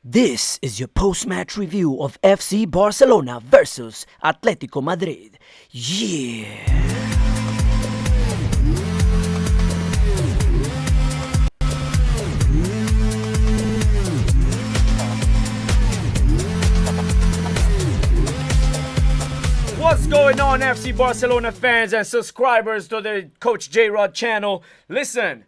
This is your post-match review of FC Barcelona versus Atletico Madrid. Yeah! What's going on, FC Barcelona fans and subscribers to the Coach Jrod channel? Listen,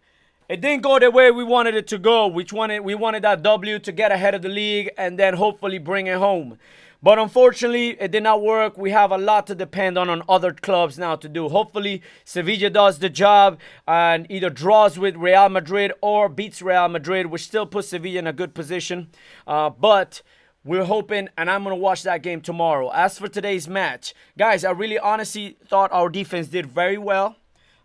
it didn't go the way we wanted it to go. We wanted that W to get ahead of the league and then hopefully bring it home. But unfortunately, it did not work. We have a lot to depend on other clubs now to do. Hopefully, Sevilla does the job and either draws with Real Madrid or beats Real Madrid, which still puts Sevilla in a good position. But we're hoping, and I'm going to watch that game tomorrow. As for today's match, guys, I really honestly thought our defense did very well.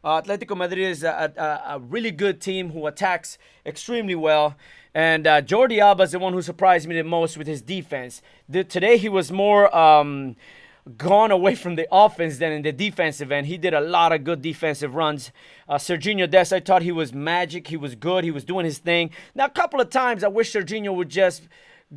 Atletico Madrid is a really good team who attacks extremely well. And Jordi Alba is the one who surprised me the most with his defense. Today he was more gone away from the offense than in the defensive end. He did a lot of good defensive runs. Serginho Dest, I thought he was magic. He was good. He was doing his thing. Now, a couple of times I wish Serginho would just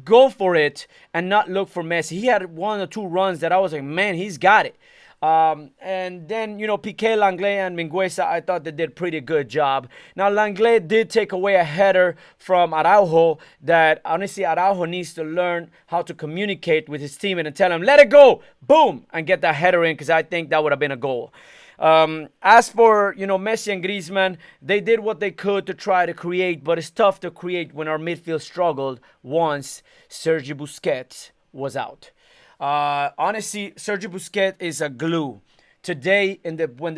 go for it and not look for Messi. He had one or two runs that I was like, man, he's got it. And then, Piqué, Langlais, and Mingueza, I thought they did a pretty good job. Now, Langlais did take away a header from Araujo that, honestly, Araujo needs to learn how to communicate with his team and tell him, let it go, boom, and get that header in, because I think that would have been a goal. As for, Messi and Griezmann, they did what they could to try to create, but it's tough to create when our midfield struggled once Sergi Busquets was out. Honestly, Sergio Busquets is a glue. Today, when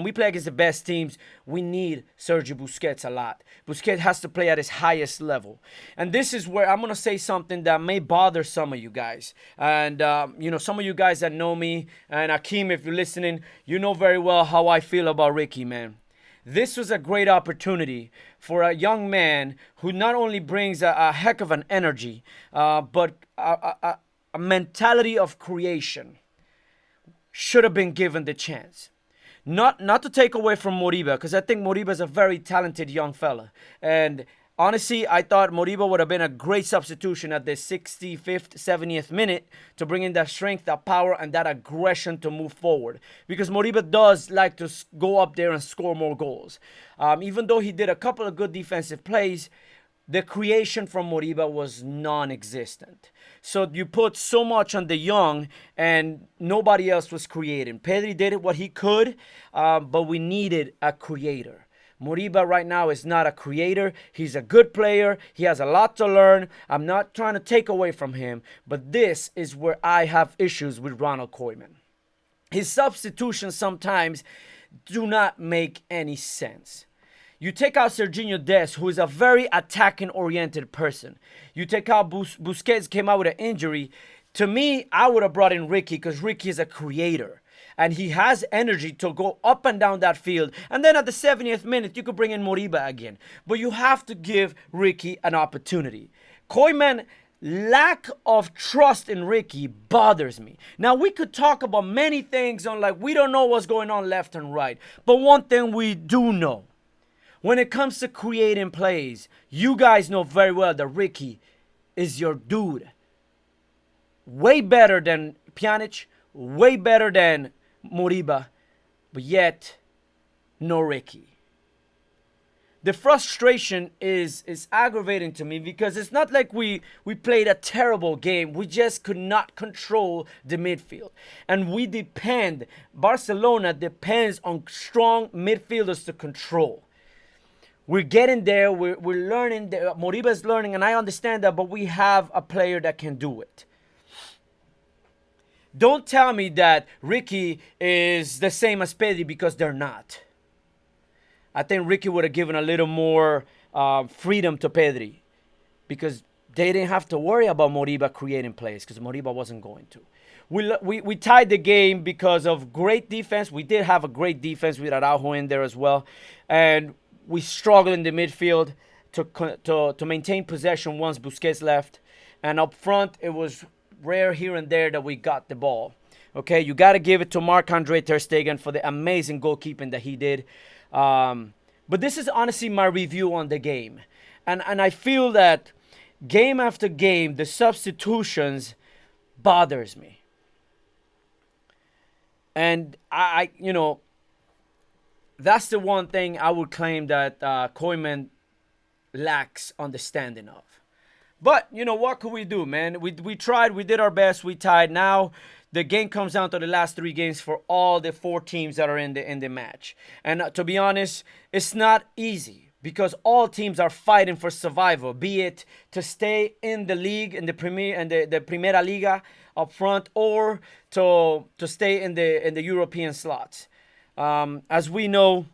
we play against the best teams, we need Sergio Busquets a lot. Busquets has to play at his highest level. And this is where I'm going to say something that may bother some of you guys. And, some of you guys that know me, and Akeem, if you're listening, you know very well how I feel about Ricky, man. This was a great opportunity for a young man who not only brings a heck of an energy, but a mentality of creation. Should have been given the chance. Not to take away from Moriba, because I think Moriba is a very talented young fella. And honestly, I thought Moriba would have been a great substitution at the 65th, 70th minute to bring in that strength, that power, and that aggression to move forward. Because Moriba does like to go up there and score more goals. Even though he did a couple of good defensive plays, the creation from Moriba was non-existent. So you put so much on the young and nobody else was creating. Pedri did what he could, but we needed a creator. Moriba right now is not a creator. He's a good player. He has a lot to learn. I'm not trying to take away from him, but this is where I have issues with Ronald Koeman. His substitutions sometimes do not make any sense. You take out Serginho Dest, who is a very attacking-oriented person. You take out Busquets, came out with an injury. To me, I would have brought in Ricky because Ricky is a creator. And he has energy to go up and down that field. And then at the 70th minute, you could bring in Moriba again. But you have to give Ricky an opportunity. Koeman, lack of trust in Ricky bothers me. Now, we could talk about many things on we don't know what's going on left and right. But one thing we do know. When it comes to creating plays, you guys know very well that Ricky is your dude. Way better than Pjanic, way better than Moriba, but yet no Ricky. The frustration is aggravating to me because it's not like we played a terrible game. We just could not control the midfield. And Barcelona depends on strong midfielders to control. We're getting there. We're learning. Moriba's learning, and I understand that, but we have a player that can do it. Don't tell me that Ricky is the same as Pedri because they're not. I think Ricky would have given a little more freedom to Pedri because they didn't have to worry about Moriba creating plays because Moriba wasn't going to. We tied the game because of great defense. We did have a great defense with Araujo in there as well. And we struggled in the midfield to maintain possession once Busquets left. And up front, it was rare here and there that we got the ball. Okay, you got to give it to Marc-Andre Ter Stegen for the amazing goalkeeping that he did. But this is honestly my review on the game. And I feel that game after game, the substitutions bothers me. And I that's the one thing I would claim that Koeman lacks understanding of. But, what could we do, man? We tried, we did our best, we tied. Now, the game comes down to the last 3 games for all the 4 teams that are in the match. And to be honest, it's not easy because all teams are fighting for survival, be it to stay in the league, in the Primera Liga up front, or to stay in the European slots. As we know,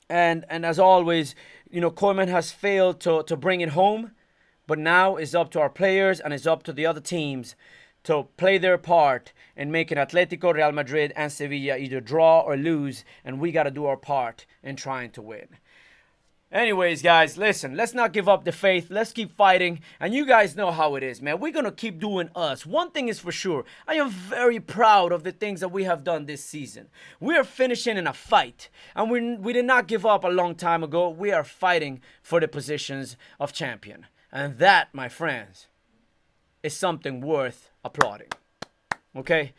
and as always, Koeman has failed to bring it home. But now it's up to our players and it's up to the other teams to play their part in making Atletico, Real Madrid, and Sevilla either draw or lose. And we got to do our part in trying to win. Anyways, guys, listen, let's not give up the faith. Let's keep fighting. And you guys know how it is, man. We're going to keep doing us. One thing is for sure. I am very proud of the things that we have done this season. We are finishing in a fight. And we did not give up a long time ago. We are fighting for the positions of champion. And that, my friends, is something worth applauding. Okay?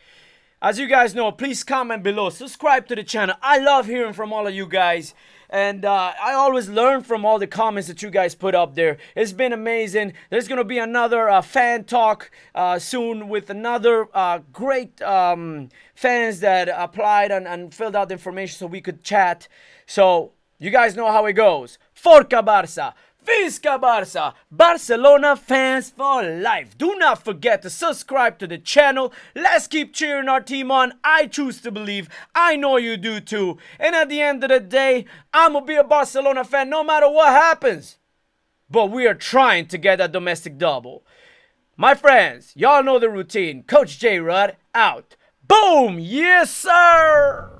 As you guys know, please comment below. Subscribe to the channel. I love hearing from all of you guys. And I always learn from all the comments that you guys put up there. It's been amazing. There's going to be another fan talk soon with another great fans that applied and filled out the information so we could chat. So, you guys know how it goes. Forca Barça! Visca Barça! Barcelona fans for life. Do not forget to subscribe to the channel. Let's keep cheering our team on. I choose to believe. I know you do too. And at the end of the day, I'm going to be a Barcelona fan no matter what happens. But we are trying to get a domestic double. My friends, y'all know the routine. Coach Jrod out. Boom! Yes, sir!